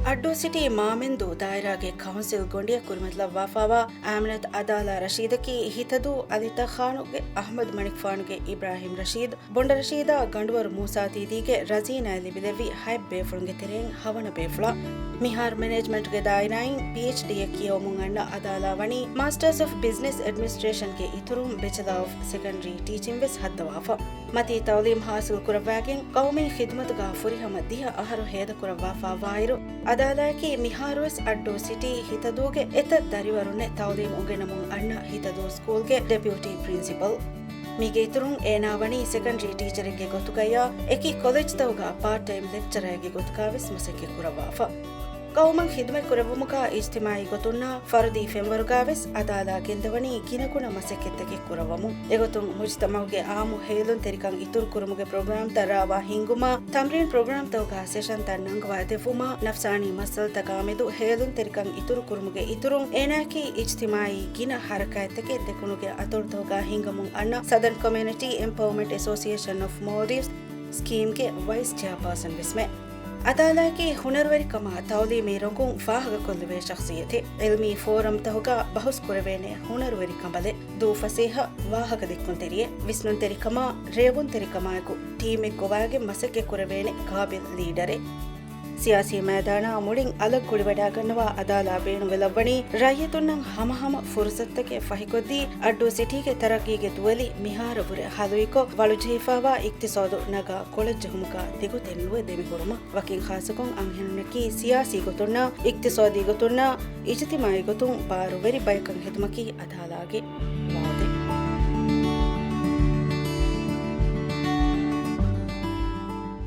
ಅಡ್ಡೋ city ಮಾಮೆಂದು ದಾಯರಾಗೆ council Gondia ಕುರ್ಮತ್ಲ ವಾಫಾವಾ ಆಮ್ನತ್ ಅದಾಲ ರಶೀದಕಿ ಹಿತದು ಅದಿತ ಖಾನುಗೆ Ahmed ಮಣಿಕ್ ಫಾನುಗೆ Ibrahim Rashid ಬೊಂಡ Rasheeda ಗಂಡುವರು Musa ತೀದಿಗೆ Regina ಲಿಬಿದೆವಿ ಹೈಬ್ ಬೇಫುಳುಗೆ ತೆರೆಂಗ್ ಹವನ ಬೇಫುಳ ಮಿಹಾರ್ ಮ್ಯಾನೇಜ್ಮೆಂಟ್ ಗೆ ದಾಯನಾಯಿನ್ PhD ಕಿಯೋ ಮುಂಗಣ್ಣ ಅದಾಲ ವಣಿ ಮಾಸ್ಟರ್ಸ್ ಆಫ್ ಬಿಸಿನೆಸ್ ಅಡ್ಮಿನಿಸ್ಟ್ರೇಷನ್ ಗೆ ಇತುರುಂ ಬೆಚಲಾ ಆಫ್ ಸೆಕೆಂಡರಿ ಟೀಚಿಂಗ್ ವೆಸ್ ಹದ್ದವಾಫ ಮತಿ ತೌಲೀಮ್ ಹಾಸಿಲ್ ಕುರವಾಗೆನ್ ಕೌಮಿ ಖಿದ್ಮತ್ ಗಾ ಫುರಿಹ ಮದ್ದಿಯ ಅಹರು ಹೇದ ಕುರವಾಫಾ ವಾಯಿರು ಅದಾಲಾಕಿ ಮಿಹಾರ್ವೆಸ್ ಅಡ್ಡೋ ಸಿಟಿ ಹಿತದೂಗೆ ಎತ ದರಿವರುನೆ ತೌಲೀಮ್ ಉಗೆನಮುಂ ಅಣ್ಣ ಹಿತದೂ ಸ್ಕೂಲ್ಗೆ ಡೆಪ್ಯೂಟಿ ಪ್ರಿನ್ಸಿಪಲ್ ಮೀಗೆ ಇತುರುಂ ಏನಾವಣಿ ಸೆಕೆಂಡರಿ ಟೀಚರ್ಗೆ ಗೊತ್ತುಗಯ್ಯ ಎಕಿ ಕಾಲೇಜ್ ತವಗ ಪಾರ್ಟ್ ಟೈಮ್ ಲೆಕ್ಚರರ್ಗೆ ಗೊತ್ತುಕಾವೆಸ್ ಮಸಕ್ಕೆ ಕುರವಾಫ ಕೌಮಂ ಖಿದ್ಮತ್ ಕುರವಮುಕ ಇಜ್ತಿಮಾಯಿ ಗೊತ್ತುನ್ನ ಫರ್ದಿ ಫೆಂವರುಗಾವೆಸ್ ಅದಾಲ ಗೆಂದವಣಿ ಗಿನಗುಣ ಮಸಕ್ಕೆತ್ತಗೆ ಕುರವಮು ಎಗೊತ್ತುಂ ಮುಜ್ತಮೌಗೆ ಆಮು ಹೇಲುನ್ ತೆರಿಕಂ ಇತುರು ಕುರುಮುಗೆ ಪ್ರೋಗ್ರಾಮ್ ತರಾವ ಹಿಂಗುಮ ತಮ್ರೀನ್ ಪ್ರೋಗ್ರಾಮ್ ತವಗ ಸೆಷನ್ ತನ್ನಂಗವ ದೆಫುಮ ನಫ್ಸಾನಿ ಮಸಲ್ ತಗಾಮೆದು ಹೇಲುನ್ ತೆರಿಕಂ ಇತುರು ಕುರುಮುಗೆ ಇತುರುಂ ಏನಾಕಿ ಇಜ್ತಿಮಾಯಿ ಗಿನ ಹರಕಾಯತ್ತಗೆ ದೆಕುನುಗೆ ಅತುರ್ ತವಗ ಹಿಂಗಮುಂ ಅಣ್ಣ southern community empowerment association of Maldives ಸ್ಕೀಮ್ಗೆ wise chairperson ವಿಸ್ಮೆ ಅದಾಲಾಕಿ ಹುನರ್ವರಿ ಕಮ ತೌಲೀಮಿ ರಂಗುಂ ಫಾಹಗ ಕೊಲ್ಲುವೆ ಶಖ್ಸಿಯತೆ ಇಲ್ಮಿ ಫೋರಂ ತಹುಗ ಬಹುಸ್ ಕುರವೇನೆ ಹುನರ್ವರಿ ಕಮಲೆ ದೂ ಫಸೇಹ ವಾಹಕ ದಿಕ್ಕುಂತೆರಿಯೆ ವಿಸ್ನುನ್ ತೆರಿಕಮ ರೇವುನ್ ತೆರಿಕಮಾಯಕು ಟೀಮೆ ಕೊವಾಗೆ ಮಸಕ್ಕೆ ಕುರವೇನೆ ಕಾಬಿಲ್ ಲೀಡರೆ ಸಿಯಾಸಿ ಮೈದಾನ ಮುಳಿಂ ಅಲಗ್ ಗುಳಿವಡಾಗನ್ನವ ಅದಾಲ ಬೇಣುವೆಲವ್ವಣಿ ರೈಯತುನ್ನಂ ಹಮಹಮ ಫುರ್ಸತ್ತಗೆ ಫಹಿಕೊದ್ದಿ ಅಡ್ಡು ಸಿಟಿಗೆ ತರಕಿಗೆ ತುವಲಿ ಮಿಹಾರವುರೆ ಹಲುಯಿಕೊ ವಳು ಜೈಫಾವಾ ಇಕ್ತಿಸಾದು ನಗ ಕೊಳಜ್ಜ ಹುಮುಕ ದಿಗು ತೆನ್ನುವೆ ದೆಮಿಹುರುಮ ವಕಿಂ ಖಾಸಕೊಂ ಅಂಹೆನುನಕಿ ಸಿಯಾಸಿ ಗೊತುನ್ನ ಇಕ್ತಿಸಾದಿ ಗೊತುನ್ನ ಇಜ್ತಿಮಾಯಿ ಗೊತುಂ ಬಾರುವೆರಿ ಬಯಕಂ ಹಿದ್ಮಕಿ ಅದಾಲಾಗೆ